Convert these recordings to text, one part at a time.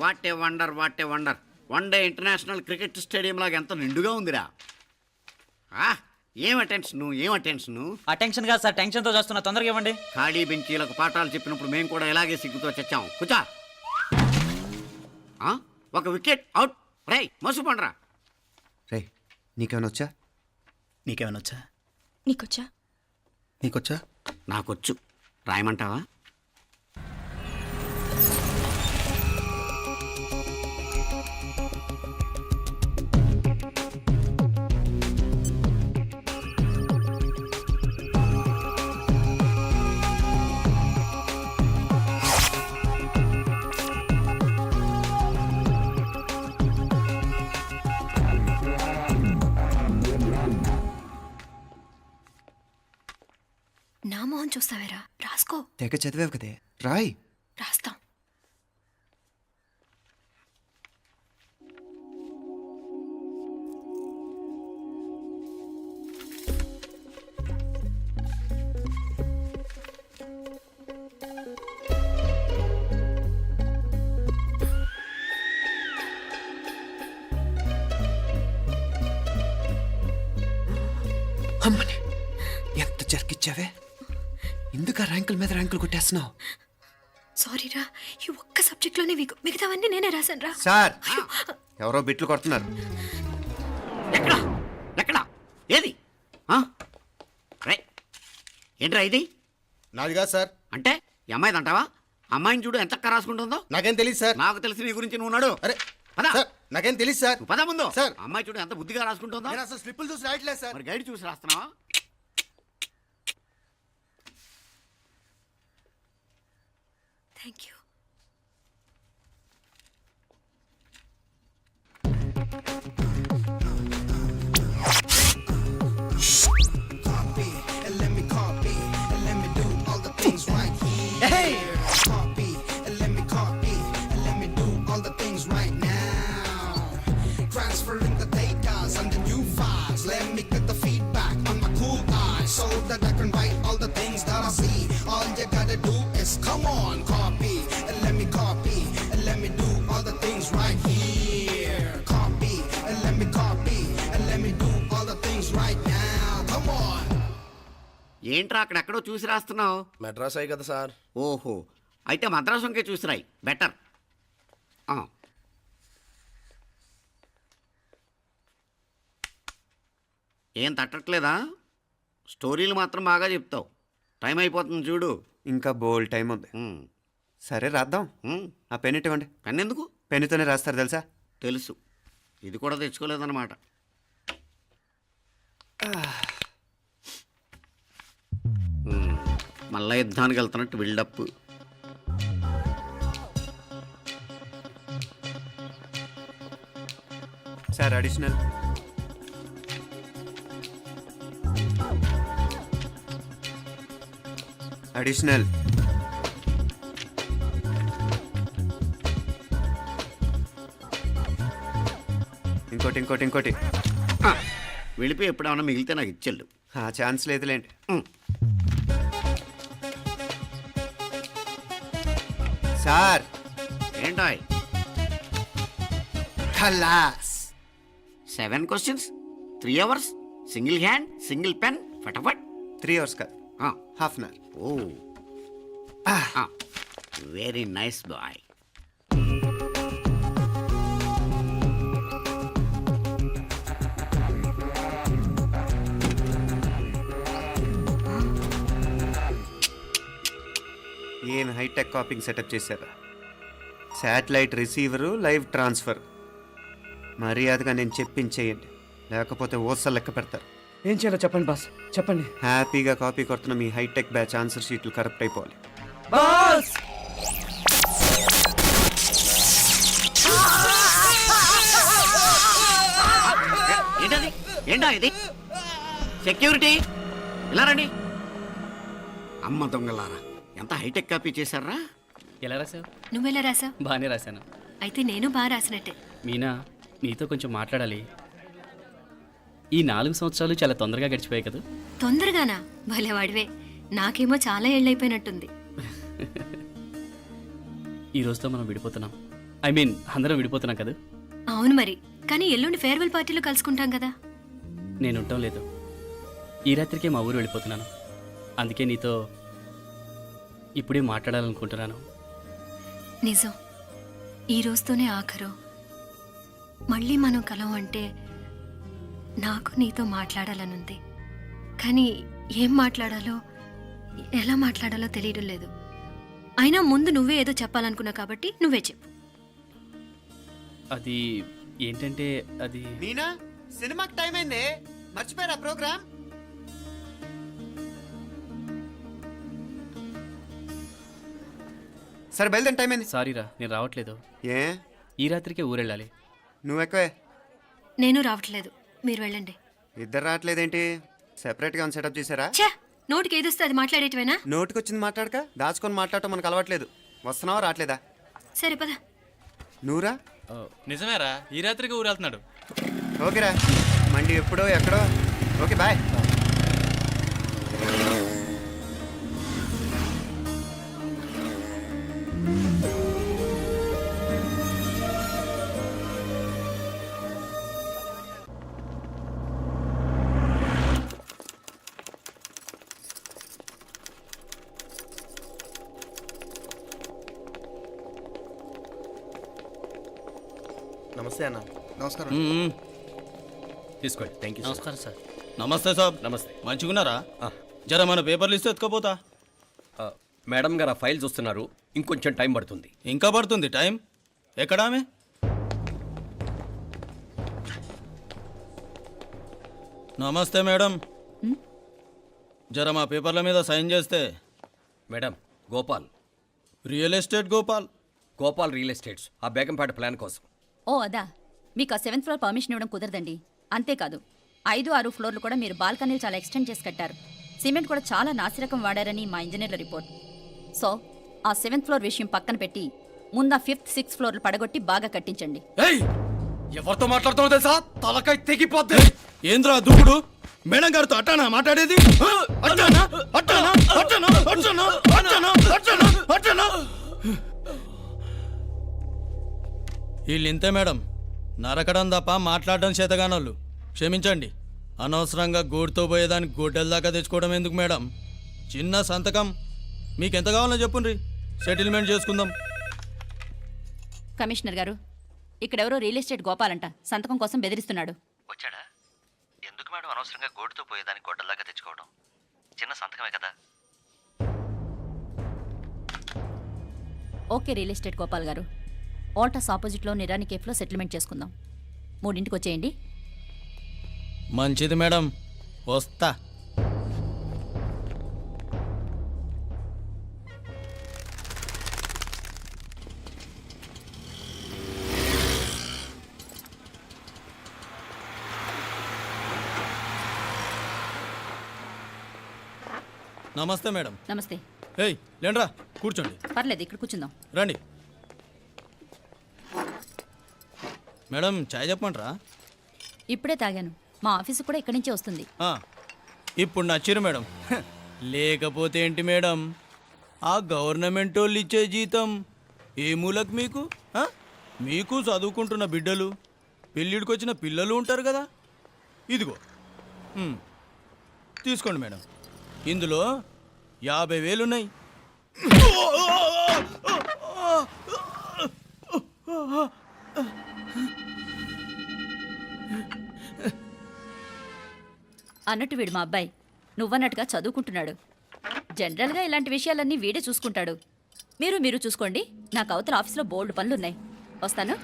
What a wonder, what a wonder. One day international cricket stadium లాగా ఎంత నిండుగా ఉందిరా. ఏం అటెన్షన్. అటెన్షన్ కాదు సార్, టెన్షన్తో చేస్తున్నా, తొందరగా ఇవ్వండి. ఖాళీ బెంచీలకు పాఠాలు చెప్పినప్పుడు మేము కూడా ఇలాగే సిగ్గుతో చచ్చాం. కూర్చో. ఒక వికెట్ అవుట్. రై మసు పండ్రా. రే నీకేమైనా వచ్చా? నీకొచ్చా? నాకొచ్చు. రాయమంటావా? నా మోహన్ చూస్తావేరా, రాసుకో. తెగ చదివావు కదే, రాయ్. రాస్తాం. అమ్మని ఎంత జరికిచ్చావే, ఎందుకు ర్యాంకుల మీద ర్యాంకులు కొట్టేస్తున్నావు? సారీరా, ఈ ఒక్క సబ్జెక్ట్లోనే వీకు, మిగతావన్నీ నేనే రాశాను రా. సార్ ఎవరో బిట్లు కొడుతున్నారు. ఎక్కడా ఏది? ఏంట్రా ఇది? నాది కాదు సార్. అంటే ఈ అమ్మాయిది అంటావా? అమ్మాయిని చూడు ఎంత రాసుకుంటుందో. నాకేం తెలియదు సార్. నాకు తెలిసి నీ గురించి నువ్వు నాడు. అరే పద. సార్, నాకేం తెలియదు సార్. పద ముందు. సార్, అమ్మాయి చూడు ఎంత బుద్ధిగా రాసుకుంటుందో. నేను అసలు స్లిప్పులు చూసి రాయట్లేదు సార్. మరి గైడ్ చూసి రాస్తున్నావా? Thank you. ఏంట్రా అక్కడెక్కడో చూసి రాస్తున్నావు? మెడ్రాస్ అయ్యి కదా సార్. ఓహో, అయితే మద్రాసు వంకే చూసి రాయి, బెటర్. ఏం తట్టట్లేదా? స్టోరీలు మాత్రం బాగా చెప్తావు. టైం అయిపోతుంది చూడు. ఇంకా బోల్ టైం ఉంది. సరే రాద్దాం. ఆ పెన్ ఇవ్వండి. పెన్ ఎందుకు? పెన్నుతోనే రాస్తారు తెలుసా? తెలుసు. ఇది కూడా తెచ్చుకోలేదన్నమాట. మళ్ళా యుద్ధానికి వెళ్తున్నట్టు బిల్డప్. Sir additional. అడిషనల్. ఇంకోటి. వెళ్ళిపోయి ఎప్పుడేమన్నా మిగిలితే నాకు ఇచ్చెళ్ళు. ఛాన్స్ లేదులేండి. సార్ ఏంటాయ్? ఖలాస్. 7 questions, 3 hours, single hand, single pen, ఫటాఫట్. 3 hours కాదు, half an hour. Oh very nice boy. ఏం హైటెక్ కాపింగ్ సెటప్ చేశారా? Satellite receiver, live transfer. మర్యాదగా నేను చెప్పించేయండి, లేకపోతే ఓసలు లెక్క పెడతారు. ఏం చేయాలో చెప్పండి బాస్, చెప్పండి. హ్యాపీగా కాపీ కొడుతున్న మీ హైటెక్ బ్యాచ్ ఆన్సర్ షీట్లు కరెక్ట్ అయిపోవాలి. బాస్ ఏంటా ఇది? సెక్యూరిటీ ఇలా రండి. అమ్మ దొంగలారా, ఎంత హైటెక్ కాపీ చేశారా? ఎలా రాసావు? నువ్వెలా రాసావు? బాగానే రాశాను. అయితే నేను బాగా రాసినట్టే. మీనా, నీతో కొంచెం మాట్లాడాలి. ఈ 4 సంవత్సరాలు చాలా తొందరగా గడిచిపోయాయి కదా? తొందరగానా? భలేవాడివే. నాకేమో చాలా ఏళ్ళైపోయినట్టుంది. ఈ రోజుతో మనం విడిపోతున్నాం. ఐ మీన్ అందరం విడిపోతున్నాం కదా. అవును మరి, కానీ ఎల్లుండి ఫేర్వెల్ పార్టీలో కలుసుకుంటాం కదా. నేను ఉండటం లేదు. ఈ రాత్రికే మా ఊరు వెళ్ళిపోతున్నాను. అందుకే నీతో ఇప్పుడే మాట్లాడాలనుకుంటున్నాను. నిజం, ఈ రోజుతోనే ఆఖరు. మళ్ళీ మనం కలం అంటే నాకు నీతో మాట్లాడాలనుంది. కానీ ఏం మాట్లాడాలో ఎలా మాట్లాడాలో తెలియడం లేదు. అయినా ముందు నువ్వే ఏదో చెప్పాలనుకున్నావు కాబట్టి నువ్వే చెప్పు. అది ఏంటంటే అది మీనా, సినిమాకి టైం అయింది, మర్చిపోయారా ప్రోగ్రామ్? సరే బయలుదేరి, టైం అయింది. సారీరా, నేను రావట్లేదు. ఏ, ఈ రాత్రికే ఊరెళ్ళాలి. నువ్వు ఎక్కువే. నేను రావట్లేదు, మీరు వెళ్ళండి. ఇద్దరు రావట్లేదేంటి? సెపరేట్గా ఏమైనా సెటప్ చేశారా? ఛే, నోటికి ఏదొస్తే అది మాట్లాడేటివేనా? నోటికి వచ్చింది మాట్లాడక దాచుకొని మాట్లాడటం మనకు అలవాట్లేదు. వస్తున్నావా రావట్లేదా? సరే పద. నువ్వురా. నిజమేరా, ఈ రాత్రికి ఊరు వెళ్తున్నాడు. ఓకేరా, మండి ఎప్పుడో ఎక్కడో. Okay bye. నమస్తే అన్న. నమస్కారం. తీసుకోండి. Thank you. నమస్కారం సార్. నమస్తే సాబ్. నమస్తే. మంచిగున్నారా? జర మన పేపర్లు ఇస్తే ఎత్తుకోపోతా. మేడం గారు ఆ ఫైల్ చూస్తున్నారు, ఇంకొంచెం టైం పడుతుంది. ఇంకా పడుతుంది టైం. ఎక్కడా ఆమె? నమస్తే మేడం. జర మా పేపర్ల మీద సైన్ చేస్తే. Madam, Gopal, real estate Gopal. Gopal real estates, ఆ బేగంపేట ప్లాన్ కోసం. ఓ అదా, మీకు ఆ 7th ఫ్లోర్ పర్మిషన్ ఇవ్వడం కుదరదండి. అంతేకాదు 5, 6 ఫ్లోర్లు కూడా మీరు బాల్కనీలు చాలా ఎక్స్టెండ్ చేసి కట్టారు. సిమెంట్ కూడా చాలా నాసిరకం వాడారని మా ఇంజనీర్ల రిపోర్ట్. సో ఆ 7th ఫ్లోర్ విషయం పక్కన పెట్టి ముందు ఆ 5th, 6th ఫ్లోర్లు పడగొట్టి బాగా కట్టించండి. ఎవరితో మాట్లాడుతామో తెలుసా? తలకాయ తెగిపోద్ది. ఏంద్రా దూకుడు? మేడం గారితో అట్టానా మాట్లాడేది? అట్టానా అట్టానా అట్టానా అట్టానా అట్టానా అట్టానా అట్టానా? వీళ్ళింతే మేడం, నరకడం తప్ప మాట్లాడడం చేతగానోళ్ళు. క్షమించండి, అనవసరంగా గోడుతో పోయేదానికి గొడ్డల దాకా తెచ్చుకోవడం ఎందుకు మేడం? చిన్న సంతకం మీకెంత కావాలో చెప్పుండ్రి, సెటిల్మెంట్ చేసుకుందాం. కమిషనర్ గారు, ఇక్కడెవరో రియల్ ఎస్టేట్ గోపాలంట సంతకం కోసం బెదిరిస్తున్నాడు. వచ్చాడా? ఎందుకు మేడం అనవసరంగా గోటుతో పోయేదానికి గొడ్డల్లాగా తెచ్చుకోవడం? చిన్న సంతకమే కదా. ఓకే రియల్ ఎస్టేట్ గోపాల్ గారు, ఆల్టాస్ ఆపోజిట్లో నిరాని కేఫ్లో సెటిల్మెంట్ చేసుకుందాం. 3ంటికి వచ్చేయండి. మంచిది మేడం, వస్తా. నమస్తే మేడం. నమస్తే. ఏయ్ లేండ్రా, కూర్చోండి. పర్లేదు, ఇక్కడ కూర్చుందాం. రండి మేడం, చాయ్ చెప్పమంటారా? ఇప్పుడే తాగాను. మా ఆఫీసు కూడా ఇక్కడి నుంచే వస్తుంది. ఇప్పుడు నచ్చిరు మేడం. లేకపోతే ఏంటి మేడం, ఆ గవర్నమెంట్ వాళ్ళు ఇచ్చే జీతం ఏ మూలకు మీకు? మీకు చదువుకుంటున్న బిడ్డలు, పెళ్ళిడికి వచ్చిన పిల్లలు ఉంటారు కదా. ఇదిగో తీసుకోండి మేడం, ఇందులో 50,000 ఉన్నాయి. అన్నట్టు వీడు మా అబ్బాయి నువ్వన్నట్టుగా చదువుకుంటున్నాడు. జనరల్గా ఇలాంటి విషయాలన్నీ వీడే చూసుకుంటాడు. మీరు చూసుకోండి. నాకు అవతల ఆఫీస్లో బోల్డ్ పనులున్నాయి. వస్తాను.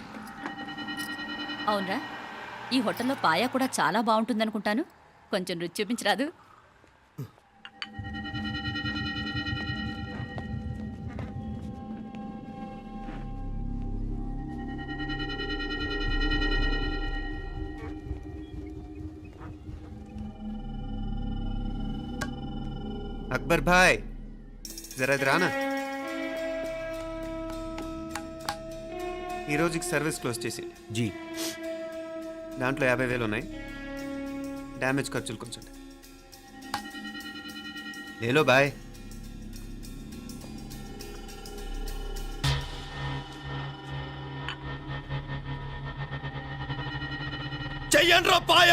అవునరా, ఈ హోటల్లో పాయా కూడా చాలా బాగుంటుందనుకుంటాను. కొంచెం రుచి చూపించరాదు? అక్బర్ భాయ్, జరా ఇది రానా. ఈ రోజుకి సర్వీస్ క్లోజ్ చేసి జీ, దాంట్లో 50,000 ఉన్నాయి. డ్యామేజ్ ఖర్చులు కొంచెం. లేలో బాయ్. చెయ్యండ్రా పాయ.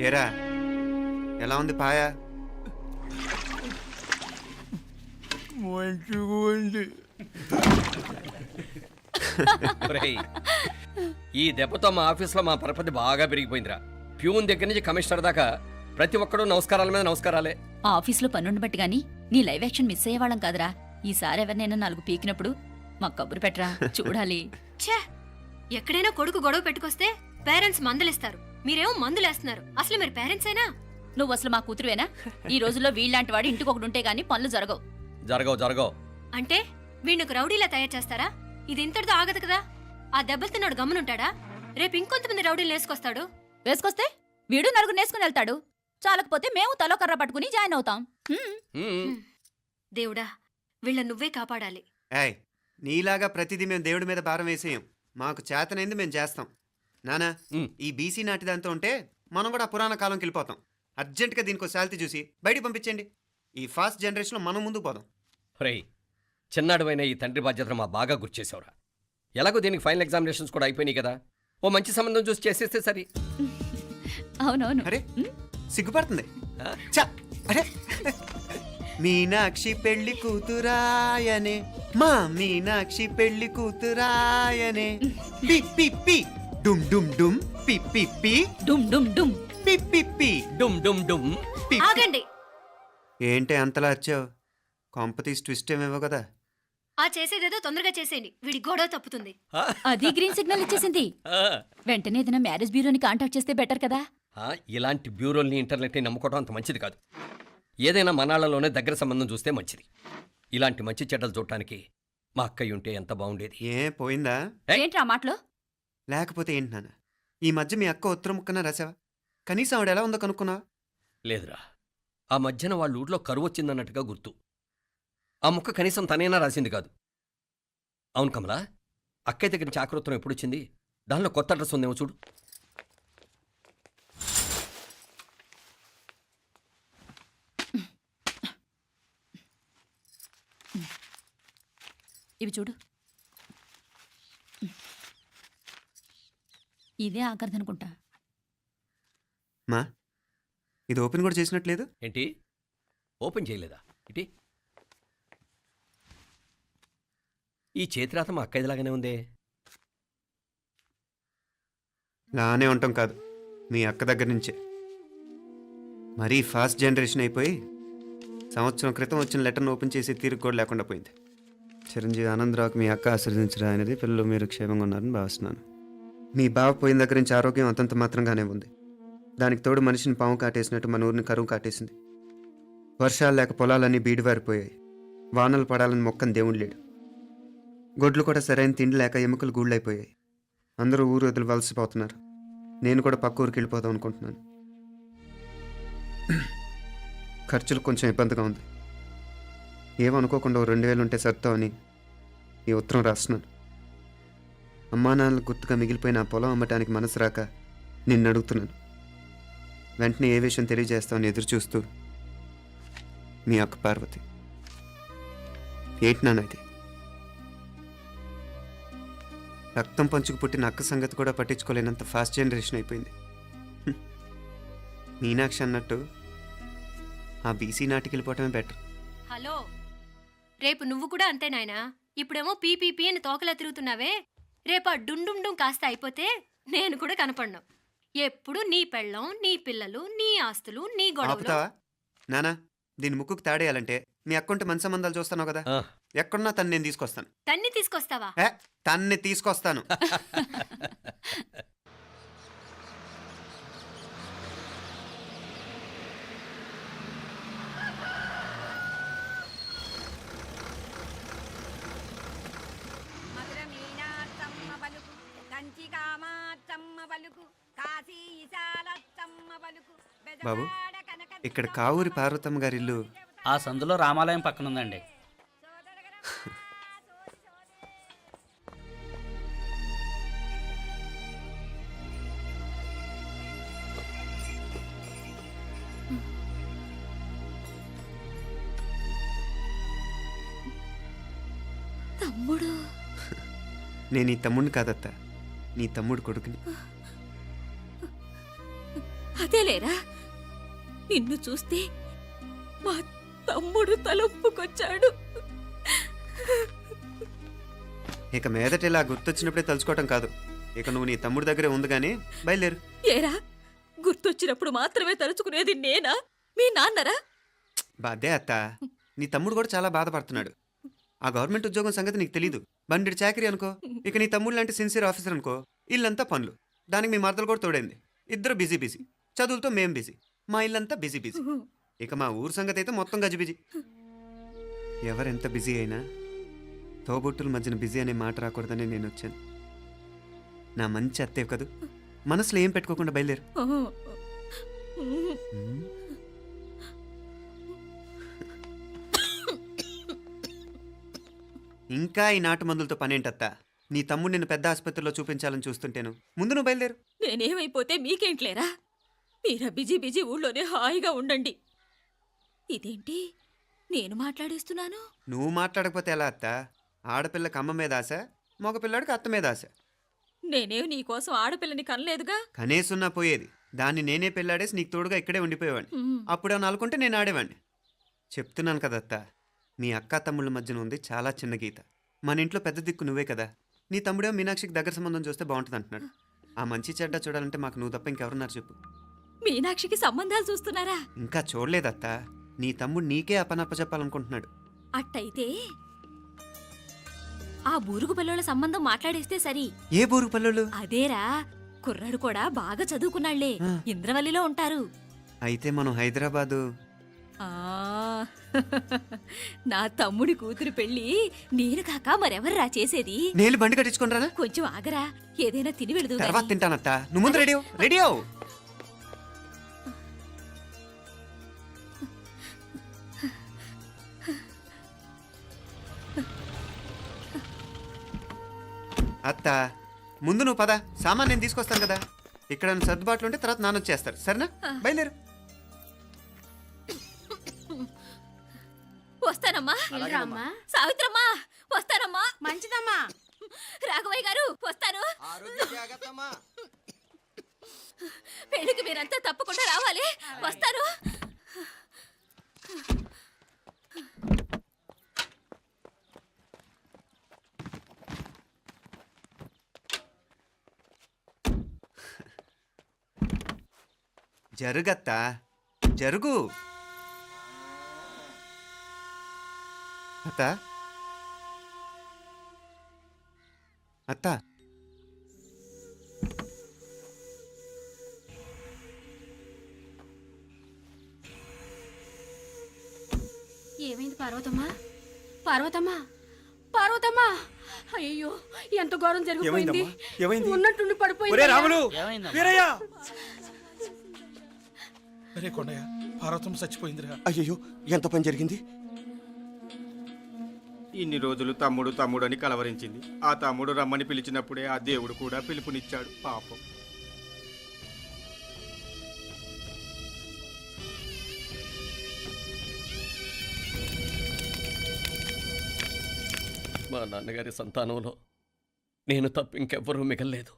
ఏరా ఎలా ఉంది పాయ? మంచిగా ఉంది. ఒరేయ్, ఈ దెబ్బతో మా ఆఫీస్లో మా పరపతి బాగా పెరిగిపోయిందిరా. ప్యూన్ దగ్గర నుంచి కమిషనర్ దాకా ప్రతి ఒక్కడు నమస్కారాల మీద నమస్కారాలే. ఆ ఆఫీస్లో పనుండి బట్టి గాని నీ లైవ్ యాక్షన్ మిస్ అయ్యేవాళ్ళం కాదురా. ఈసారి ఎవరినైనా 4 పీకినప్పుడు మాకు కబురు పెట్టరా, చూడాలి. ఛే, ఎక్కడైనా కొడుకు గొడవ పెట్టుకొస్తే పేరెంట్స్ మందులేస్తారు, మీరేమో మందులేస్తున్నారు. అసలు మీరు పేరెంట్స్ అయినా? నువ్వు అసలు మా కూతురువేనా? ఈ రోజుల్లో వీళ్ళలాంటి వాడు ఇంటికి ఒకటి ఉంటే గానీ పనులు జరగవు. జరగవు. అంటే వీణ్ణకు రౌడీలా తయారు చేస్తారా? ఇది ఇంతటితో ఆగదు కదా. ఆ దెబ్బలు తిన్నాడు గమ్మునుంటాడా? రేపు ఇంకొంతమంది రౌడీలు వేసుకొస్తాడు. వేసుకొస్తే వీడు 4 నేసుకుని వెళ్తాడు. చాలకపోతే మేము తలో కర్ర పట్టుకుని జాయిన్ అవుతాం. దేవుడా, వీళ్ళ నువ్వే కాపాడాలి. ఏయ్, నీలాగా ప్రతిదీ మేము దేవుడి మీద భారం వేసేయం. మాకు చేతనైంది మేము చేస్తాం. నానా, ఈ బీసీ నాటిదంతా ఉంటే మనం కూడా పురాణ కాలంకి వెళ్ళిపోతాం. అర్జెంటుగా దీనికి శాలిటీ చూసి బయటికి పంపించండి. ఈ ఫాస్ట్ జనరేషన్లో మనం ముందుకు పోదాం. ఒరేయ్, చిన్నాడువైన ఈ తండ్రి బాధ్యతను మా బాగా గుర్చేసావురా. ఎలాగో దీనికి ఫైనల్ ఎగ్జామినేషన్స్ కూడా అయిపోయినాయి కదా, ఓ మంచి సంబంధం చూసి చేసేస్తే సరి. అవునవును. అరే సిగ్గుపడుతుంది. చ, అరే మీనాక్షి పెళ్లి కూతురాయనే, మా మీనాక్షి పెళ్లి కూతురాయనే. పి పి పి డుమ్ డుమ్ డుమ్, పి పి పి డుమ్ డుమ్ డుమ్, పి పి పి డుమ్ డుమ్ డుమ్. పి. ఆగండి. ఏంటి అంతలా వచ్చావు? కాంపతీస్ ట్విస్ట్ ఏమేవో కదా. ఆ చేసేదేదో తొందరగా చేసేయండి, వీడి గొడవ తప్పుతుంది. అది గ్రీన్ సిగ్నల్ ఇచ్చేసింది. వెంటనే ఏదైనా మ్యారేజ్ బ్యూరోని కాంటాక్ట్ చేస్తే బెటర్ కదా. ఇలాంటి బ్యూరోల్ని ఇంటర్నెట్ని నమ్ముకోవడం అంత మంచిది కాదు. ఏదైనా మనాళ్ళలోనే దగ్గర సంబంధం చూస్తే మంచిది. ఇలాంటి మంచి చెడ్డలు చూడటానికి మా అక్కయ్య ఉంటే ఎంత బాగుండేది. ఏ పోయిందా? ఏంటి ఆ మాటలు? లేకపోతే ఏంటి నాన్న, ఈ మధ్య మీ అక్క ఉత్తరం ముక్కన రాసావా? కనీసం ఆవిడ ఎలా ఉందో కనుక్కున్నావా? లేదురా, ఆ మధ్యన వాళ్ళ ఊర్లో కరువు వచ్చిందన్నట్టుగా గుర్తు. ఆ ముక్క కనీసం తనైనా రాసింది కాదు. అవును కమలా, అక్కయ్య దగ్గర నుంచి ఆకృతం ఎప్పుడొచ్చింది? దానిలో కొత్త అడ్రస్ ఉందేమో చూడు. ఇవి చూడు. ఇదే ఆఖరిదనుకుంటా. మా ఇది ఓపెన్ కూడా చేసినట్లేదు. ఏంటి ఓపెన్ చేయలేదా? ఇటీ ఈ చేతిరాత మా అక్కయ్యలాగానే ఉందే. లానే ఉంటాం కాదు, మీ అక్క దగ్గర నుంచే. మరీ ఫాస్ట్ జనరేషన్ అయిపోయి సంవత్సరం క్రితం వచ్చిన లెటర్ను ఓపెన్ చేసి తీరుకు కూడా లేకుండా పోయింది. చిరంజీవి ఆనందరావుకి మీ అక్క ఆశీర్వదించరా అనేది, పిల్లలు మీరు క్షేమంగా ఉన్నారని భావిస్తున్నాను. మీ బావ పోయిన దగ్గర నుంచి ఆరోగ్యం అంతంత మాత్రంగానే ఉంది. దానికి తోడు మనిషిని పాము కాటేసినట్టు మన ఊరిని కరువు కాటేసింది. వర్షాలు లేక పొలాలన్నీ బీడివారిపోయాయి. వానలు పడాలని మొక్కని దేవుడు లేడు. గొడ్లు కూడా సరైన తిండి లేక ఎముకలు గూళ్ళైపోయాయి. అందరూ ఊరు వదిలి వలసిపోతున్నారు. నేను కూడా పక్క ఊరికి వెళ్ళిపోదాం అనుకుంటున్నాను. ఖర్చులు కొంచెం ఇబ్బందిగా ఉంది. ఏమనుకోకుండా 2000 ఉంటే సర్దామని ఈ ఉత్తరం రాస్తున్నాను. అమ్మా నాన్నలకు గుర్తుగా మిగిలిపోయిన ఆ పొలం అమ్మటానికి మనసు రాక నిన్ను అడుగుతున్నాను. వెంటనే ఏ విషయం తెలియజేస్తామని ఎదురు చూస్తూ మీ అక్క పార్వతి. ఏంటి నాన్న ఇది? రక్తం పంచుకు పుట్టిన అక్క సంగతి కూడా పట్టించుకోలేనంత ఫాస్ట్ జనరేషన్ అయిపోయింది. మీనాక్షి అన్నట్టు ఆ బీసీ నాటికి వెళ్ళిపోవటమే బెటర్. హలో, రేపు నువ్వు కూడా అంతే నాయనా. ఇప్పుడేమో పీపీపీ అని తోకలా తిరుగుతున్నావే. రేపు ఆ డుండుండుం కాస్త అయిపోతే నేను కూడా కనపడను. ఎప్పుడు నీ పెళ్ళం, నీ పిల్లలు, నీ ఆస్తులు, నీ గొడవలు. ఆపుతావా నానా? దీని ముక్కుకు తాడేయాలంటే మీ అక్కంటే మంచి సంబంధాలు చూస్తాను కదా. ఆ, ఎక్కడున్నా తను నేను తీసుకొస్తాను. తన్ని తీసుకొస్తావా? తన్ని తీసుకొస్తాను. బాబు, ఇక్కడ కావూరి పార్వతమ్మ గారి ఇల్లు ఆ సందులో రామాలయం పక్కన ఉందండి. తమ్ముడు? నేను ఈ తమ్ముడిని కాదత్త, నీ తమ్ముడు కొడుకుని. అదేలేరా, నిన్ను చూస్తే మా తమ్ముడు తలొప్పుకొచ్చాడు. ఇక మీదట ఇలా గుర్తొచ్చినప్పుడే తలుచుకోవటం కాదు. ఇక నువ్వు నీ తమ్ముడి దగ్గరే ఉంది కానీ బయలుదేరు. ఏరా, గుర్తొచ్చినప్పుడు మాత్రమే తలుచుకునేది నేనా, మీ నాన్నరా? బాధే అత్త, నీ తమ్ముడు కూడా చాలా బాధపడుతున్నాడు. ఆ గవర్నమెంట్ ఉద్యోగం సంగతి నీకు తెలీదు. బండి చాకరీ అనుకో. ఇక నీ తమ్ముడు లాంటి సిన్సియర్ ఆఫీసర్ అనుకో. ఇల్లంతా పనులు. దానికి మీ మరదలు కూడా తోడైంది. ఇద్దరు బిజీ బిజీ. చదువులతో మేం బిజీ. మా ఇల్లంతా బిజీ బిజీ. ఇక మా ఊరు సంగతి అయితే మొత్తం గజిబిజీ. ఎవరెంత బిజీ అయినా తోబుట్టుల మధ్యన బిజీ అనే మాట రాకూడదని నేను వచ్చాను. నా మంచి అత్తేవి కదూ. మనసులో ఏం పెట్టుకోకుండా బయలుదేరు. ఇంకా ఈ నాటు మందులతో పనేంటత్తా? నీ తమ్ముడు నిన్ను పెద్ద ఆసుపత్రిలో చూపించాలని చూస్తుంటేను. ముందు నువ్వు బయలుదేరు. నేనేమైపోతే మీకేంట్లేరా? మీరా బిజీ బిజీ ఊళ్ళోనే హాయిగా ఉండండి. ఇదేంటి నేను మాట్లాడేస్తున్నాను? నువ్వు మాట్లాడకపోతే ఎలా అత్త? ఆడపిల్లకి అమ్మ మీద ఆశ, మగపిల్లాడికి అత్త మీద ఆశ. నేనేం నీకోసం ఆడపిల్లని కనలేదుగా. కనేసున్నా పోయేది. దాన్ని నేనే పెళ్ళాడేసి నీకు తోడుగా ఇక్కడే ఉండిపోయేవాడిని. అప్పుడేమన్నా అనుకుంటే నేను ఆడేవాడిని. చెప్తున్నాను కదత్తా, మీ అక్క తమ్ముళ్ళ మధ్యన ఉంది చాలా చిన్న గీత. మన ఇంట్లో పెద్ద దిక్కు నువ్వే కదా. నీ తమ్ముడేమో మీనాక్షికి దగ్గర సంబంధం చూస్తే బాగుంటుంది అంటున్నాడు. ఆ మంచి చెడ్డ చూడాలంటే మాకు నువ్వు తప్ప ఇంకెవరున్నారు చెప్పు? మీనాక్షికి సంబంధాలు చూస్తున్నారా? ఇంకా చూడలేదత్తా. నీ తమ్ముడు నీకే అపనప్ప చెప్పాలనుకుంటున్నాడు. అట్టయితే ఆ బూరుగు పిల్లల సంబంధం మాట్లాడేస్తే సరి. ఏ బూరు పల్లెలు? అదేరా, కుర్రాడు కూడా బాగా చదువుకున్నాళ్లే. ఇంద్రవల్లిలో ఉంటారు. అయితే మనం హైదరాబాదు. ఆ నా తమ్ముడి కూతురు పెళ్లి నేను కాక మరెవర్రా చేసేది? నేను బండి కట్టించుకుంటారా? కొంచెం ఆగరా, ఏదైనా తిని వెళదు. తర్వాత తింటానత్తా. నువ్వు ముందు రెడీ రెడీ అవు. అత్త, ముందు నువ్వు పద. సామాన్ నేను తీసుకొస్తాను కదా. ఇక్కడ సర్దుబాట్లు ఉంటే తర్వాత నాన్న వచ్చేస్తారు. సరేనా? బయలుదేరు. వస్తానమ్మా. అమ్మా, సావిత్రమ్మా వస్తానమ్మా. మంచిదమ్మా. రాఘవయ్య గారు వస్తాను. పెళ్లికి మీరంతా తప్పకుండా రావాలి. వస్తాను. జరుగత్తా, జరుగు. అత్త, అత్త, ఏమైంది పార్వతమ్మా? పార్వతమ్మా, పార్వతమ్మా! అయ్యో, ఎంత ఘోరం జరిగిపోయింది. ఏమైంది? ఉన్నట్టుండి పడిపోయింది. ఒరే రాములు, ఏమైందమ్మా? వీరయ్య! అరే కొండయ్య, పార్వతం చచ్చిపోయిందిరా. అయ్యో, ఎంత పని జరిగింది? ఇన్ని రోజులు తమ్ముడు తమ్ముడు అని కలవరించింది. ఆ తమ్ముడు రమ్మని పిలిచినప్పుడే ఆ దేవుడు కూడా పిలుపునిచ్చాడు. పాపం. మా నాన్నగారి సంతానంలో నేను తప్ప ఇంకెవ్వరూ మిగల్లేదు.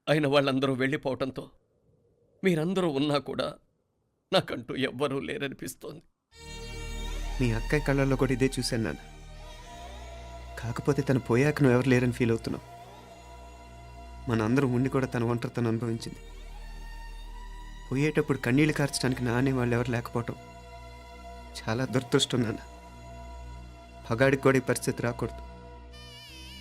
అయిన వాళ్ళందరూ వెళ్ళిపోవటంతో మీరందరూ ఉన్నా కూడా నాకంటూ ఎవ్వరూ లేరనిపిస్తోంది. మీ అక్కయ్య కళ్ళల్లో కూడా ఇదే చూశాను నాన్న. కాకపోతే తను పోయాక నువ్వు ఎవరు లేరని ఫీల్ అవుతున్నావు. మనందరం ఉండి కూడా తన ఒంటరితను అనుభవించింది. పోయేటప్పుడు కన్నీళ్లు కార్చడానికి నానే వాళ్ళు ఎవరు లేకపోవటం చాలా దురదృష్టం నాన్న. పగాడికి కూడా ఈ పరిస్థితి రాకూడదు.